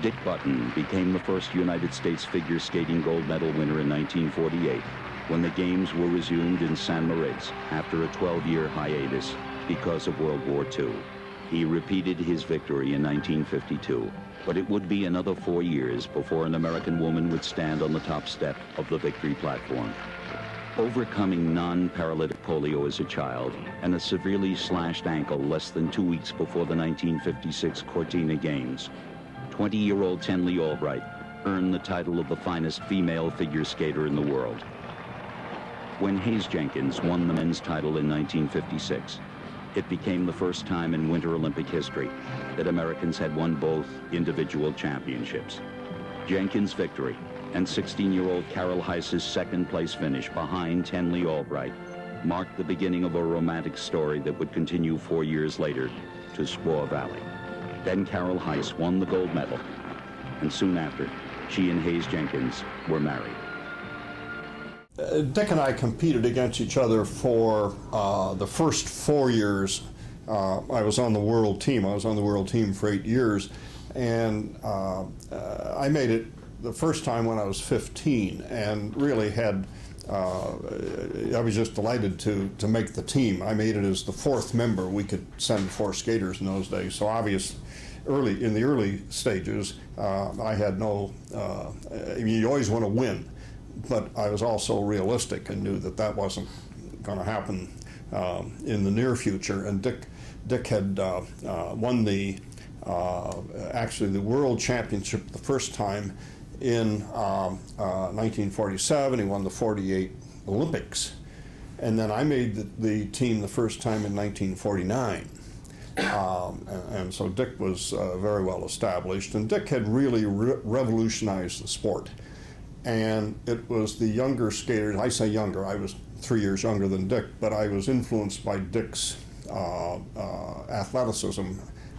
Dick Button became the first United States figure skating gold medal winner in 1948 when the Games were resumed in San Moritz after a 12-year hiatus because of World War II. He repeated his victory in 1952, but it would be another 4 years before an American woman would stand on the top step of the victory platform. Overcoming non-paralytic polio as a child and a severely slashed ankle less than 2 weeks before the 1956 Cortina Games, 20-year-old Tenley Albright earned the title of the finest female figure skater in the world. When Heiss Jenkins won the men's title in 1956, it became the first time in Winter Olympic history that Americans had won both individual championships. Jenkins' victory and 16-year-old Carol Heiss's second-place finish behind Tenley Albright marked the beginning of a romantic story that would continue 4 years later to Squaw Valley. Then Carol Heiss won the gold medal, and soon after, she and Heiss Jenkins were married. Dick and I competed against each other for the first 4 years. I was on the world team. I was on the world team for 8 years, and I made it the first time when I was 15, and really had, I was just delighted to make the team. I made it as the fourth member. We could send 4 skaters in those days, so obviously in the early stages, I had no, I mean, you always want to win, but I was also realistic and knew that that wasn't going to happen in the near future. And Dick had won the actually the world championship the first time in 1947. He won the 48 Olympics, and then I made the team the first time in 1949. And so Dick was very well established, and Dick had really revolutionized the sport. And it was the younger skaters, I say younger, I was 3 years younger than Dick, but I was influenced by Dick's athleticism,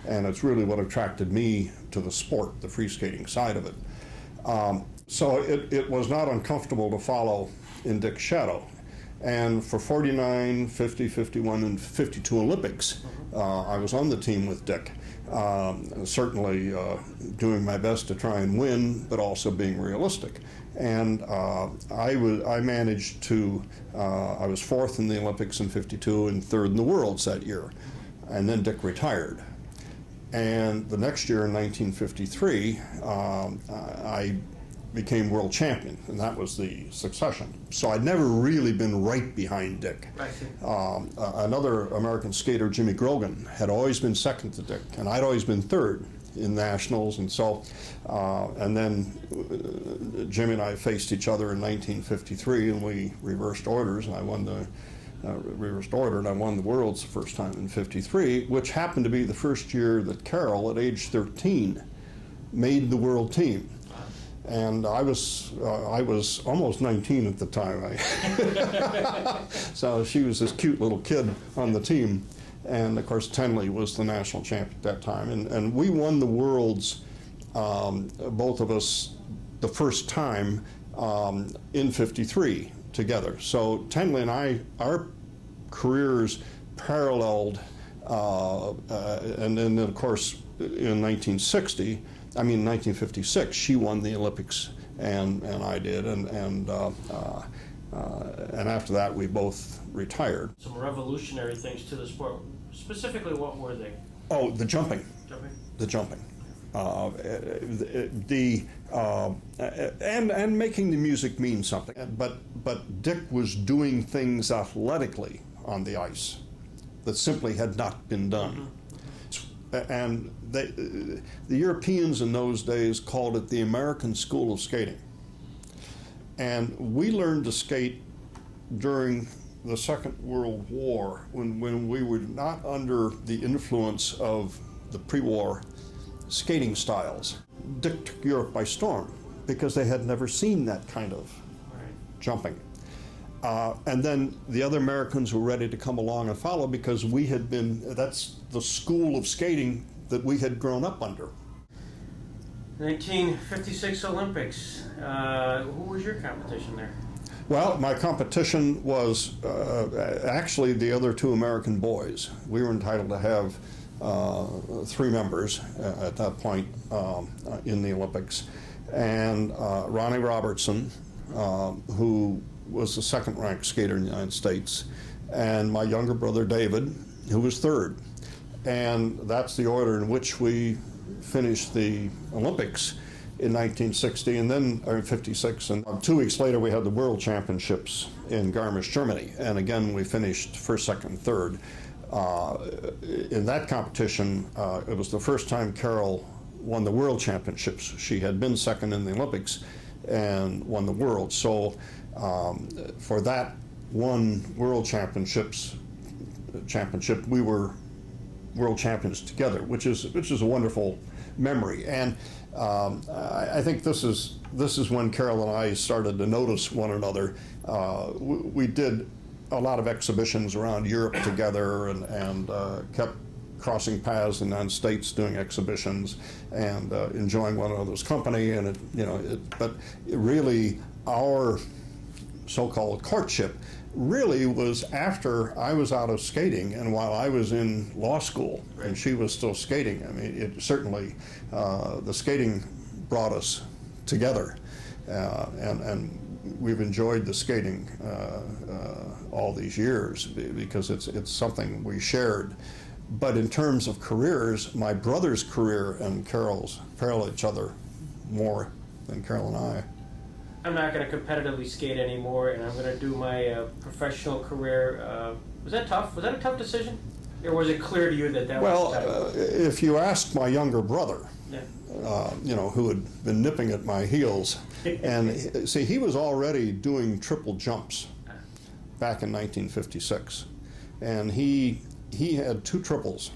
and it's really what attracted me to the sport, the free skating side of it. So it was not uncomfortable to follow in Dick's shadow. And for 49, 50, 51, and 52 Olympics, I was on the team with Dick, certainly doing my best to try and win, but also being realistic. And I managed to, I was fourth in the Olympics in 52 and third in the Worlds that year. And then Dick retired. And the next year in 1953, I became world champion, and that was the succession. So I'd never really been right behind Dick. Another American skater, Jimmy Grogan, had always been second to Dick, and I'd always been third in nationals. And so, and then Jimmy and I faced each other in 1953, and we reversed orders, and I won the reversed order, and I won the Worlds the first time in 53, which happened to be the first year that Carol, at age 13, made the world team. And I was almost 19 at the time. So she was this cute little kid on the team. And of course, Tenley was the national champion at that time. And we won the Worlds, both of us, the first time in 53 together. So Tenley and I, our careers paralleled, and then of course in 1956, she won the Olympics, and I did, and after that we both retired. Some revolutionary things to the sport. Specifically, what were they? Oh, the jumping. The jumping. And making the music mean something. But Dick was doing things athletically on the ice that simply had not been done. And the Europeans in those days called it the American School of Skating. And we learned to skate during the Second World War when we were not under the influence of the pre-war skating styles. Dick took Europe by storm because they had never seen that kind of jumping. And then the other Americans were ready to come along and follow because we had been, that's the school of skating that we had grown up under. 1956 Olympics. Who was your competition there? Well, my competition was actually the other two American boys. We were entitled to have three members at that point in the Olympics, and Ronnie Robertson, who was the second-ranked skater in the United States, and my younger brother David, who was third. And that's the order in which we finished the Olympics in 1960, and then, or in 56, and 2 weeks later we had the World Championships in Garmisch, Germany, and again we finished first, second, third. In that competition, it was the first time Carol won the World Championships. She had been second in the Olympics and won the World. So for that one World championship, we were world champions together, which is a wonderful memory. And I think this is when Carol and I started to notice one another. We did a lot of exhibitions around Europe together, and kept crossing paths in the United States doing exhibitions and enjoying one another's company. And but really our so-called courtship really was after I was out of skating and while I was in law school, and she was still skating. I mean, it certainly, the skating brought us together, and we've enjoyed the skating all these years because it's something we shared. But in terms of careers, my brother's career and Carol's parallel each other more than Carol and I. I'm not going to competitively skate anymore, and I'm going to do my professional career. Was that tough? Was that a tough decision? Or was it clear to you that was Well, tough? if you asked my younger brother, Yeah. who had been nipping at my heels, and see, he was already doing triple jumps back in 1956, and he had 2 triples,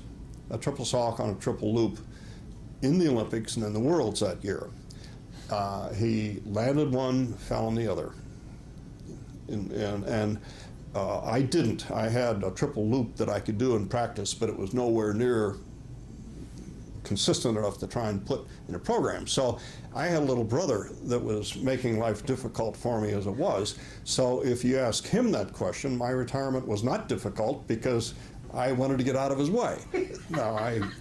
a triple sock on a triple loop in the Olympics and in the Worlds that year. He landed one, fell on the other, and I didn't. I had a triple loop that I could do in practice, but it was nowhere near consistent enough to try and put in a program. So I had a little brother that was making life difficult for me as it was. So if you ask him that question, my retirement was not difficult because I wanted to get out of his way. Now,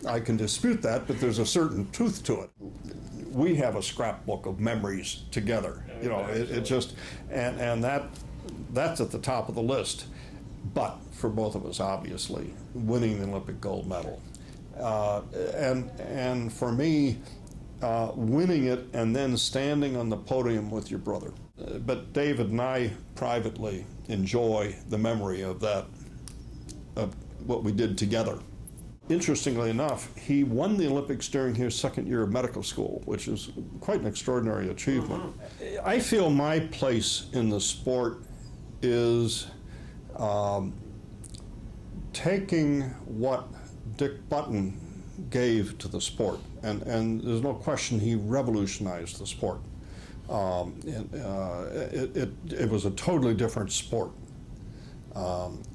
I can dispute that, but there's a certain truth to it. We have a scrapbook of memories together. It just, and that's at the top of the list. But for both of us, obviously, winning the Olympic gold medal. And for me, winning it and then standing on the podium with your brother. But David and I privately enjoy the memory of that, of what we did together. Interestingly enough, he won the Olympics during his second year of medical school, which is quite an extraordinary achievement. I feel my place in the sport is taking what Dick Button gave to the sport, and there's no question he revolutionized the sport. It was a totally different sport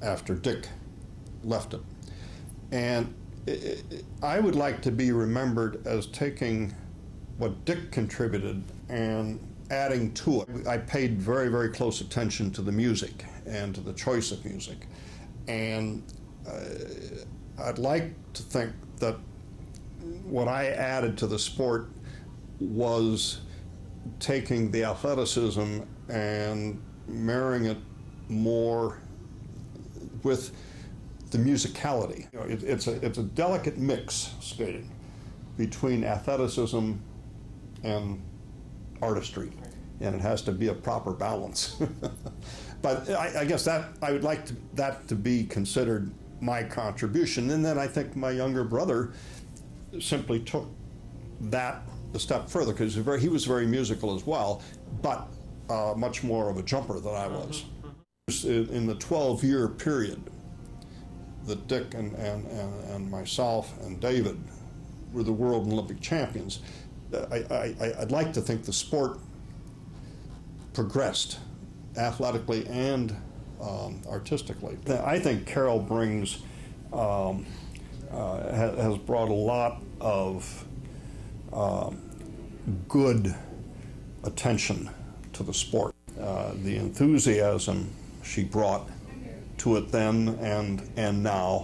after Dick left it. And I would like to be remembered as taking what Dick contributed and adding to it. I paid very, very close attention to the music and to the choice of music. And I'd like to think that what I added to the sport was taking the athleticism and marrying it more with the musicality. It's a delicate mix, skating, between athleticism and artistry, and it has to be a proper balance. But I guess that I would like that to be considered my contribution. And then I think my younger brother simply took that a step further, because he was very musical as well, but much more of a jumper than I was. In the 12-year period that Dick and myself and David were the world and Olympic champions, I'd like to think the sport progressed athletically and artistically. I think Carol brings, has brought a lot of good attention to the sport. The enthusiasm she brought to it then and now